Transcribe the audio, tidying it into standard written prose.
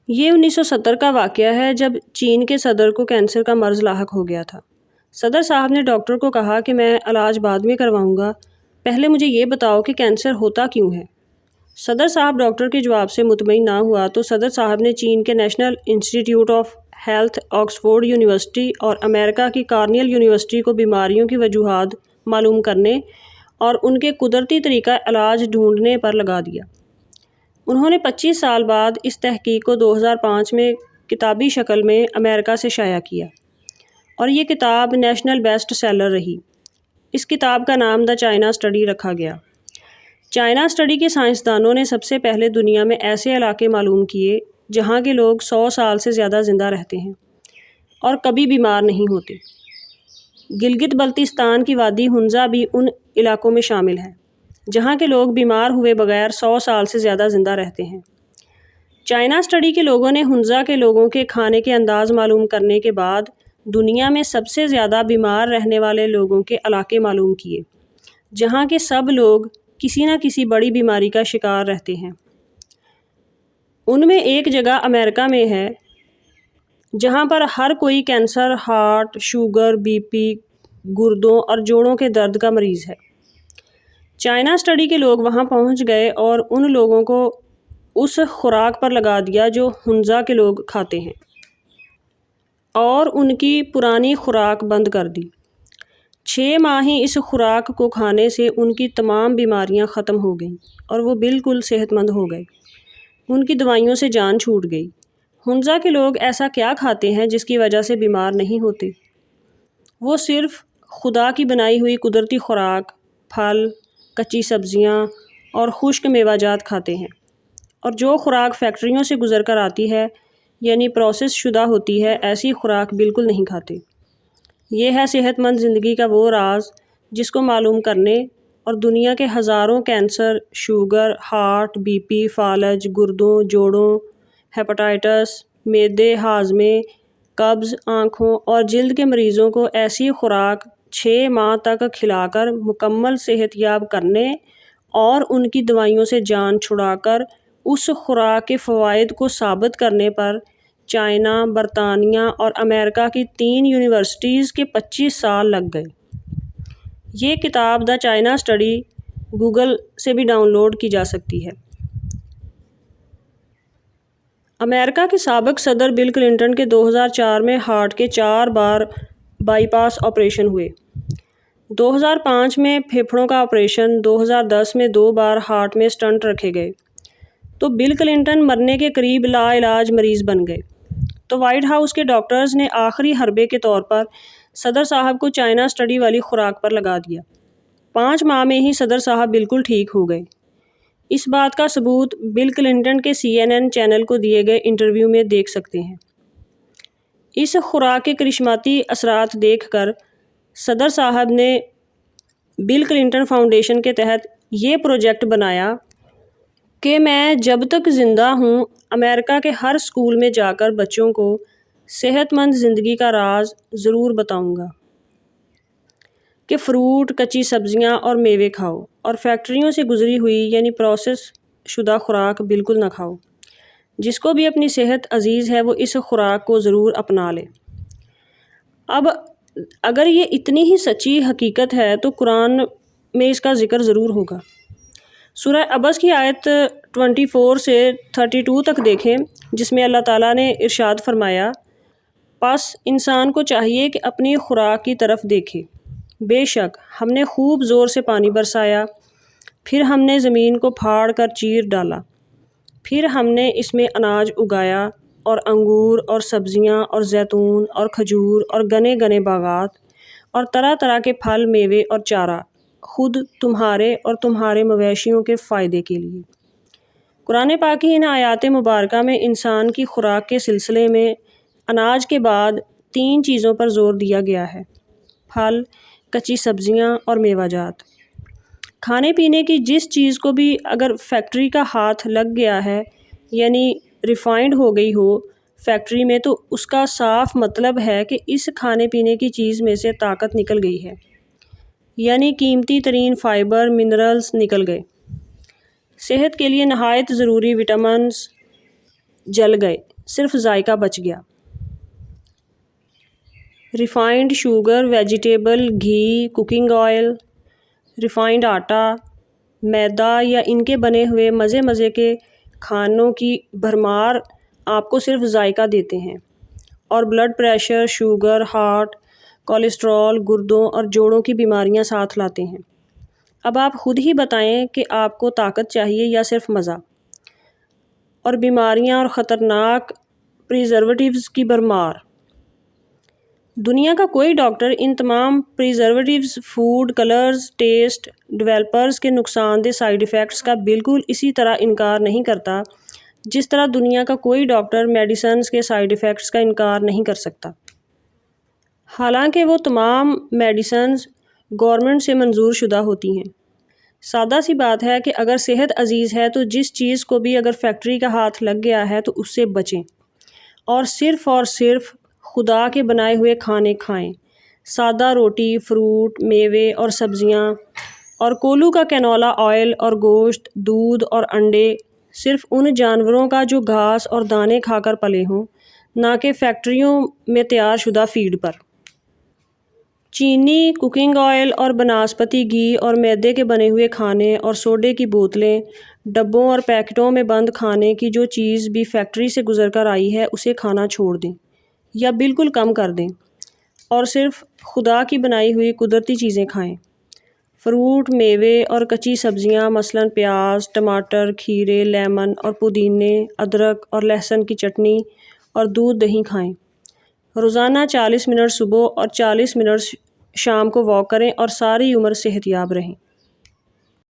یہ 1970 کا واقعہ ہے جب چین کے صدر کو کینسر کا مرض لاحق ہو گیا تھا۔ صدر صاحب نے ڈاکٹر کو کہا کہ میں علاج بعد میں کرواؤں گا، پہلے مجھے یہ بتاؤ کہ کینسر ہوتا کیوں ہے۔ صدر صاحب ڈاکٹر کے جواب سے مطمئن نہ ہوا تو صدر صاحب نے چین کے نیشنل انسٹی ٹیوٹ آف ہیلتھ، آکسفورڈ یونیورسٹی اور امریکہ کی کارنیل یونیورسٹی کو بیماریوں کی وجوہات معلوم کرنے اور ان کے قدرتی طریقہ علاج ڈھونڈنے پر لگا دیا۔ انہوں نے 25 سال بعد اس تحقیق کو 2005 میں کتابی شکل میں امریکہ سے شائع کیا اور یہ کتاب نیشنل بیسٹ سیلر رہی۔ اس کتاب کا نام دا چائنا اسٹڈی رکھا گیا۔ چائنا اسٹڈی کے سائنسدانوں نے سب سے پہلے دنیا میں ایسے علاقے معلوم کیے جہاں کے لوگ 100 سال سے زیادہ زندہ رہتے ہیں اور کبھی بیمار نہیں ہوتے۔ گلگت بلتستان کی وادی ہنزا بھی ان علاقوں میں شامل ہے جہاں کے لوگ بیمار ہوئے بغیر 100 سال سے زیادہ زندہ رہتے ہیں۔ چائنا اسٹڈی کے لوگوں نے ہنزا کے لوگوں کے کھانے کے انداز معلوم کرنے کے بعد دنیا میں سب سے زیادہ بیمار رہنے والے لوگوں کے علاقے معلوم کیے جہاں کے سب لوگ کسی نہ کسی بڑی بیماری کا شکار رہتے ہیں۔ ان میں ایک جگہ امریکہ میں ہے جہاں پر ہر کوئی cancer, heart, sugar, B P, گردوں اور جوڑوں کے درد کا مریض ہے۔ چائنا اسٹڈی کے لوگ وہاں پہنچ گئے اور ان لوگوں کو اس خوراک پر لگا دیا جو ہنزا کے لوگ کھاتے ہیں اور ان کی پرانی خوراک بند کر دی۔ 6 ماہ ہی اس خوراک کو کھانے سے ان کی تمام بیماریاں ختم ہو گئیں اور وہ بالکل صحت مند ہو گئے۔ ان کی دوائیوں سے جان چھوٹ گئی۔ ہنزا کے لوگ ایسا کیا کھاتے ہیں جس کی وجہ سے بیمار نہیں ہوتے؟ وہ صرف خدا کی بنائی ہوئی قدرتی خوراک، پھل، کچی سبزیاں اور خشک میوہ جات کھاتے ہیں، اور جو خوراک فیکٹریوں سے گزر کر آتی ہے یعنی پروسیس شدہ ہوتی ہے، ایسی خوراک بالکل نہیں کھاتے۔ یہ ہے صحت مند زندگی کا وہ راز جس کو معلوم کرنے اور دنیا کے ہزاروں cancer, sugar, heart, B P, فالج، گردوں، جوڑوں، ہیپاٹائٹس، معدے، ہاضمے، قبض، آنکھوں اور جلد کے مریضوں کو ایسی خوراک 6 ماہ تک کھلا کر مکمل صحت یاب کرنے اور ان کی دوائیوں سے جان چھڑا کر اس خوراک کے فوائد کو ثابت کرنے پر چائنا، برطانیہ اور امریکہ کی 3 یونیورسٹیز کے 25 سال لگ گئے۔ یہ کتاب دا چائنا اسٹڈی گوگل سے بھی ڈاؤن لوڈ کی جا سکتی ہے۔ امریکہ کے سابق صدر بل کلنٹن کے 2004 میں ہارٹ کے 4 بار بائی پاس آپریشن ہوئے۔ 2005 میں پھیپھڑوں کا آپریشن، 2010 میں 2 بار ہارٹ میں سٹنٹ رکھے گئے تو بل کلنٹن مرنے کے قریب لا علاج مریض بن گئے تو وائٹ ہاؤس کے ڈاکٹرز نے آخری حربے کے طور پر صدر صاحب کو چائنا اسٹڈی والی خوراک پر لگا دیا۔ 5 ماہ میں ہی صدر صاحب بالکل ٹھیک ہو گئے۔ اس بات کا ثبوت بل کلنٹن کے CNN چینل کو دیے گئے انٹرویو میں دیکھ سکتے ہیں۔ اس خوراک کے کرشماتی اثرات دیکھ کر صدر صاحب نے بل کلنٹن فاؤنڈیشن کے تحت یہ پروجیکٹ بنایا کہ میں جب تک زندہ ہوں امریکہ کے ہر اسکول میں جا کر بچوں کو صحت مند زندگی کا راز ضرور بتاؤں گا کہ فروٹ، کچی سبزیاں اور میوے کھاؤ اور فیکٹریوں سے گزری ہوئی یعنی پروسیس شدہ خوراک بالکل نہ کھاؤ۔ جس کو بھی اپنی صحت عزیز ہے وہ اس خوراک کو ضرور اپنا لے۔ اب اگر یہ اتنی ہی سچی حقیقت ہے تو قرآن میں اس کا ذکر ضرور ہوگا۔ سورہ عبس کی آیت 24 سے 32 تک دیکھیں جس میں اللہ تعالیٰ نے ارشاد فرمایا، پس انسان کو چاہیے کہ اپنی خوراک کی طرف دیکھے، بے شک ہم نے خوب زور سے پانی برسایا، پھر ہم نے زمین کو پھاڑ کر چیر ڈالا، پھر ہم نے اس میں اناج اگایا اور انگور اور سبزیاں اور زیتون اور کھجور اور گنے گنے باغات اور طرح طرح کے پھل، میوے اور چارہ، خود تمہارے اور تمہارے مویشیوں کے فائدے کے لیے۔ قرآن پاک کی ان آیات مبارکہ میں انسان کی خوراک کے سلسلے میں اناج کے بعد 3 چیزوں پر زور دیا گیا ہے: پھل، کچی سبزیاں اور میوہ جات۔ کھانے پینے کی جس چیز کو بھی اگر فیکٹری کا ہاتھ لگ گیا ہے یعنی ریفائنڈ ہو گئی ہو فیکٹری میں، تو اس کا صاف مطلب ہے کہ اس کھانے پینے کی چیز میں سے طاقت نکل گئی ہے، یعنی قیمتی ترین فائبر، منرلز نکل گئے، صحت کے لیے نہایت ضروری وٹامنز جل گئے، صرف ذائقہ بچ گیا۔ ریفائنڈ شوگر، ویجیٹیبل گھی، کوکنگ آئل، ریفائنڈ آٹا، میدا یا ان کے بنے ہوئے مزے کے کھانوں کی بھرمار آپ کو صرف ذائقہ دیتے ہیں اور blood pressure, sugar, heart, cholesterol, گردوں اور جوڑوں کی بیماریاں ساتھ لاتے ہیں۔ اب آپ خود ہی بتائیں کہ آپ کو طاقت چاہیے یا صرف مزہ؟ اور بیماریاں اور خطرناک پریزرویٹیوز کی بھرمار۔ دنیا کا کوئی ڈاکٹر ان تمام پریزرویٹیوز، فوڈ کلرز، ٹیسٹ ڈیولپرز کے نقصان دہ سائیڈ ایفیکٹس کا بالکل اسی طرح انکار نہیں کرتا جس طرح دنیا کا کوئی ڈاکٹر میڈیسنز کے سائیڈ ایفیکٹس کا انکار نہیں کر سکتا۔ حالانکہ وہ تمام میڈیسنز گورنمنٹ سے منظور شدہ ہوتی ہیں۔ سادہ سی بات ہے کہ اگر صحت عزیز ہے تو جس چیز کو بھی اگر فیکٹری کا ہاتھ لگ گیا ہے تو اس سے بچیں اور صرف خدا کے بنائے ہوئے کھانے کھائیں۔ سادہ روٹی، فروٹ، میوے اور سبزیاں اور کولو کا کینولا آئل اور گوشت، دودھ اور انڈے صرف ان جانوروں کا جو گھاس اور دانے کھا کر پلے ہوں، نہ کہ فیکٹریوں میں تیار شدہ فیڈ پر۔ چینی، کوکنگ آئل اور بناسپتی گھی اور میدے کے بنے ہوئے کھانے اور سوڈے کی بوتلیں، ڈبوں اور پیکٹوں میں بند کھانے کی جو چیز بھی فیکٹری سے گزر کر آئی ہے اسے کھانا چھوڑ دیں یا بالکل کم کر دیں اور صرف خدا کی بنائی ہوئی قدرتی چیزیں کھائیں۔ فروٹ، میوے اور کچی سبزیاں مثلاً پیاز، ٹماٹر، کھیرے، لیمن اور پودینے، ادرک اور لہسن کی چٹنی اور دودھ دہی کھائیں۔ روزانہ 40 منٹ صبح اور 40 منٹ شام کو واک کریں اور ساری عمر صحت یاب رہیں۔